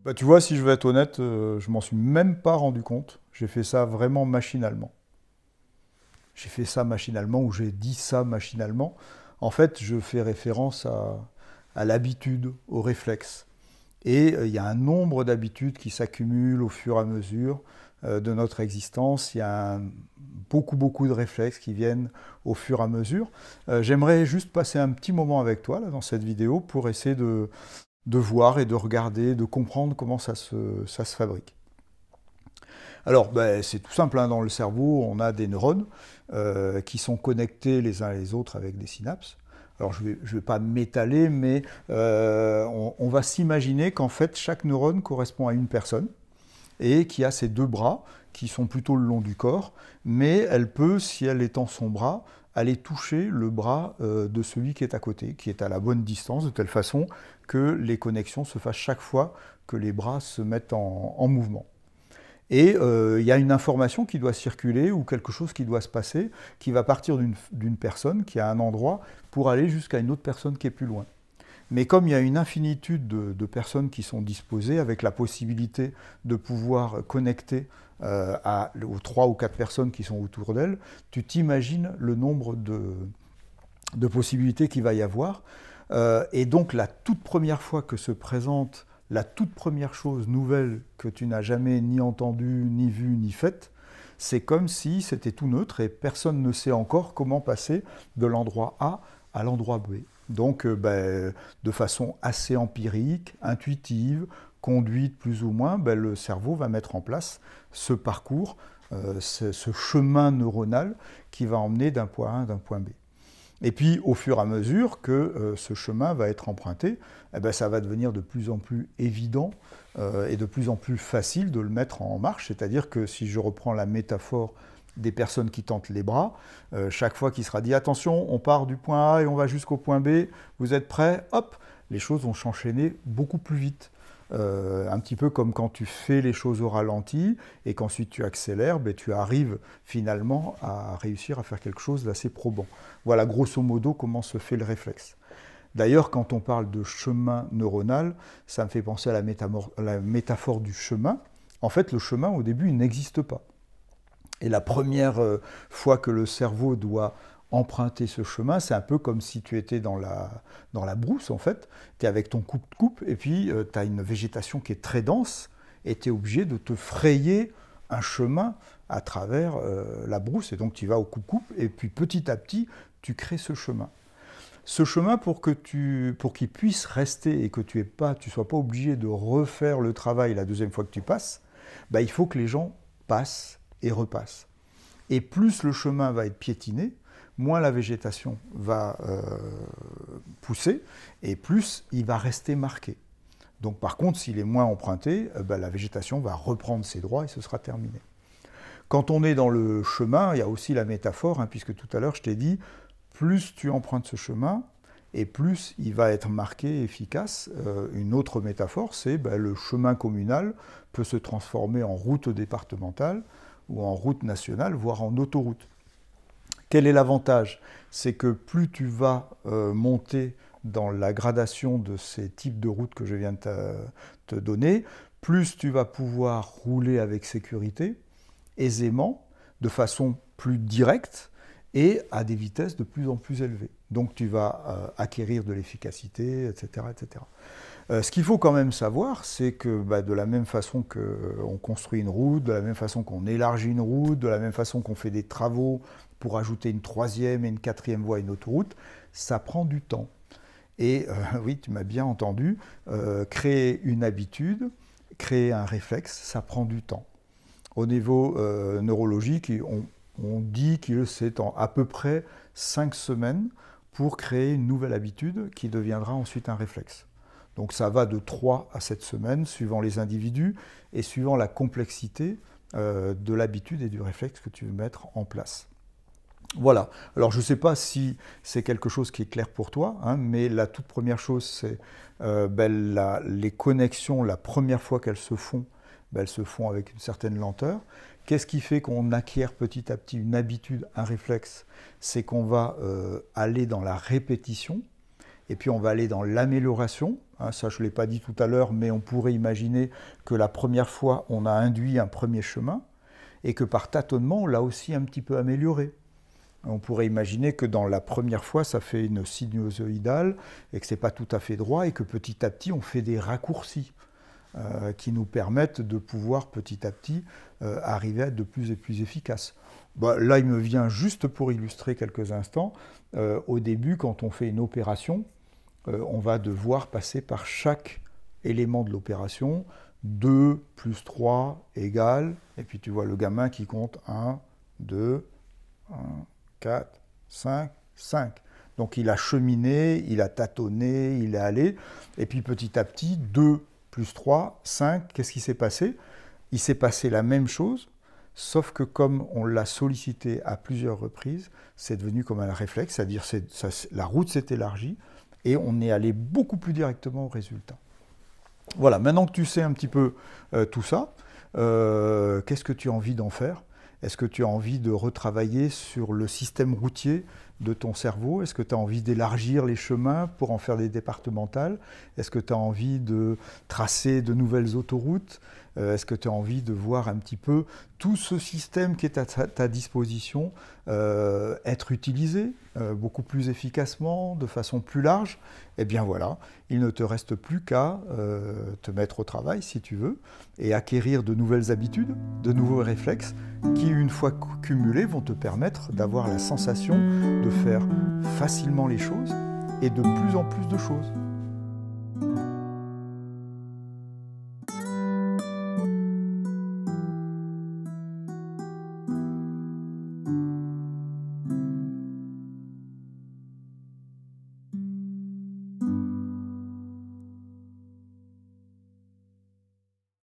Bah, tu vois, si je veux être honnête, je m'en suis même pas rendu compte. J'ai fait ça vraiment machinalement. J'ai fait ça machinalement ou j'ai dit ça machinalement. En fait, je fais référence à l'habitude, au réflexe. Et il y a un nombre d'habitudes qui s'accumulent au fur et à mesure de notre existence. Il y a beaucoup de réflexes qui viennent au fur et à mesure. J'aimerais juste passer un petit moment avec toi là, dans cette vidéo pour essayer de voir et de regarder, de comprendre comment ça se fabrique. Alors, ben, c'est tout simple, hein, dans le cerveau, on a des neurones qui sont connectés les uns les autres avec des synapses. Alors, je ne vais pas m'étaler, mais on va s'imaginer qu'en fait, chaque neurone correspond à une personne et qui a ses deux bras qui sont plutôt le long du corps, mais elle peut, si elle étend son bras, aller toucher le bras de celui qui est à côté, qui est à la bonne distance, de telle façon que les connexions se fassent chaque fois que les bras se mettent en mouvement. Et il y a une information qui doit circuler ou quelque chose qui doit se passer, qui va partir d'une personne qui a un endroit pour aller jusqu'à une autre personne qui est plus loin. Mais comme il y a une infinitude personnes qui sont disposées, avec la possibilité de pouvoir connecter aux 3 ou 4 personnes qui sont autour d'elle, tu t'imagines le nombre de possibilités qu'il va y avoir. Et donc la toute première fois que se présente la toute première chose nouvelle que tu n'as jamais ni entendue, ni vue, ni faite, c'est comme si c'était tout neutre et personne ne sait encore comment passer de l'endroit A à l'endroit B. Donc, ben, de façon assez empirique, intuitive, conduite plus ou moins, ben, le cerveau va mettre en place ce parcours, ce chemin neuronal qui va emmener d'un point A à d'un point B. Et puis, au fur et à mesure que ce chemin va être emprunté, eh ben, ça va devenir de plus en plus évident et de plus en plus facile de le mettre en marche. C'est-à-dire que si je reprends la métaphore des personnes qui tentent les bras, chaque fois qu'il sera dit attention, on part du point A et on va jusqu'au point B, vous êtes prêts? Hop, les choses vont s'enchaîner beaucoup plus vite. Un petit peu comme quand tu fais les choses au ralenti et qu'ensuite tu accélères, ben, tu arrives finalement à réussir à faire quelque chose d'assez probant. Voilà grosso modo comment se fait le réflexe. D'ailleurs, quand on parle de chemin neuronal, ça me fait penser à la métaphore du chemin. En fait, le chemin, au début, il n'existe pas. Et la première fois que le cerveau doit emprunter ce chemin, c'est un peu comme si tu étais dans la brousse, en fait. Tu es avec ton coupe-coupe, et puis tu as une végétation qui est très dense, et tu es obligé de te frayer un chemin à travers la brousse. Et donc tu vas au coupe-coupe, et puis petit à petit, tu crées ce chemin. Ce chemin, pour qu'il puisse rester et que tu ne sois pas obligé de refaire le travail la deuxième fois que tu passes, bah, il faut que les gens passent et repassent. Et plus le chemin va être piétiné, moins la végétation va pousser et plus il va rester marqué. Donc par contre, s'il est moins emprunté, bah, la végétation va reprendre ses droits et ce sera terminé. Quand on est dans le chemin, il y a aussi la métaphore, hein, puisque tout à l'heure je t'ai dit, plus tu empruntes ce chemin, et plus il va être marqué et efficace. Une autre métaphore, c'est ben, le chemin communal peut se transformer en route départementale ou en route nationale, voire en autoroute. Quel est l'avantage? C'est que plus tu vas monter dans la gradation de ces types de routes que je viens de te donner, plus tu vas pouvoir rouler avec sécurité, aisément, de façon plus directe et à des vitesses de plus en plus élevées. Donc tu vas acquérir de l'efficacité, etc. etc. Ce qu'il faut quand même savoir, c'est que bah, de la même façon qu'on construit une route, de la même façon qu'on élargit une route, de la même façon qu'on fait des travaux pour ajouter une troisième et une quatrième voie à une autoroute, ça prend du temps. Et oui, tu m'as bien entendu, créer une habitude, créer un réflexe, ça prend du temps. Au niveau neurologique, on dit que c'est à peu près 5 semaines pour créer une nouvelle habitude qui deviendra ensuite un réflexe. Donc ça va de 3 à 7 semaines, suivant les individus et suivant la complexité de l'habitude et du réflexe que tu veux mettre en place. Voilà. Alors je ne sais pas si c'est quelque chose qui est clair pour toi, hein, mais la toute première chose, c'est ben, les connexions, la première fois qu'elles se font, ben, elles se font avec une certaine lenteur. Qu'est-ce qui fait qu'on acquiert petit à petit une habitude, un réflexe? C'est qu'on va aller dans la répétition. et puis on va aller dans l'amélioration. Ça, je ne l'ai pas dit tout à l'heure, mais on pourrait imaginer que la première fois, on a induit un premier chemin, et que par tâtonnement, on l'a aussi un petit peu amélioré. On pourrait imaginer que dans la première fois, ça fait une sinusoïdale, et que ce n'est pas tout à fait droit, et que petit à petit, on fait des raccourcis qui nous permettent de pouvoir petit à petit arriver à être de plus en plus efficace. Là, il me vient juste pour illustrer quelques instants. Au début, quand on fait une opération, on va devoir passer par chaque élément de l'opération. 2 plus 3 égale, et puis tu vois le gamin qui compte 1, 2, 1, 4, 5, 5. Donc il a cheminé, il a tâtonné, il est allé, et puis petit à petit, 2 plus 3, 5, qu'est-ce qui s'est passé? Il s'est passé la même chose, sauf que comme on l'a sollicité à plusieurs reprises, c'est devenu comme un réflexe, c'est-à-dire la route s'est élargie, et on est allé beaucoup plus directement au résultat. Voilà, maintenant que tu sais un petit peu tout ça, qu'est-ce que tu as envie d'en faire? Est-ce que tu as envie de retravailler sur le système routier de ton cerveau? Est-ce que tu as envie d'élargir les chemins pour en faire des départementales? Est-ce que tu as envie de tracer de nouvelles autoroutes? Est-ce que tu as envie de voir un petit peu tout ce système qui est à ta disposition être utilisé beaucoup plus efficacement, de façon plus large? Eh bien voilà, il ne te reste plus qu'à te mettre au travail si tu veux et acquérir de nouvelles habitudes, de nouveaux réflexes qui, une fois cumulés, vont te permettre d'avoir la sensation de faire facilement les choses et de plus en plus de choses.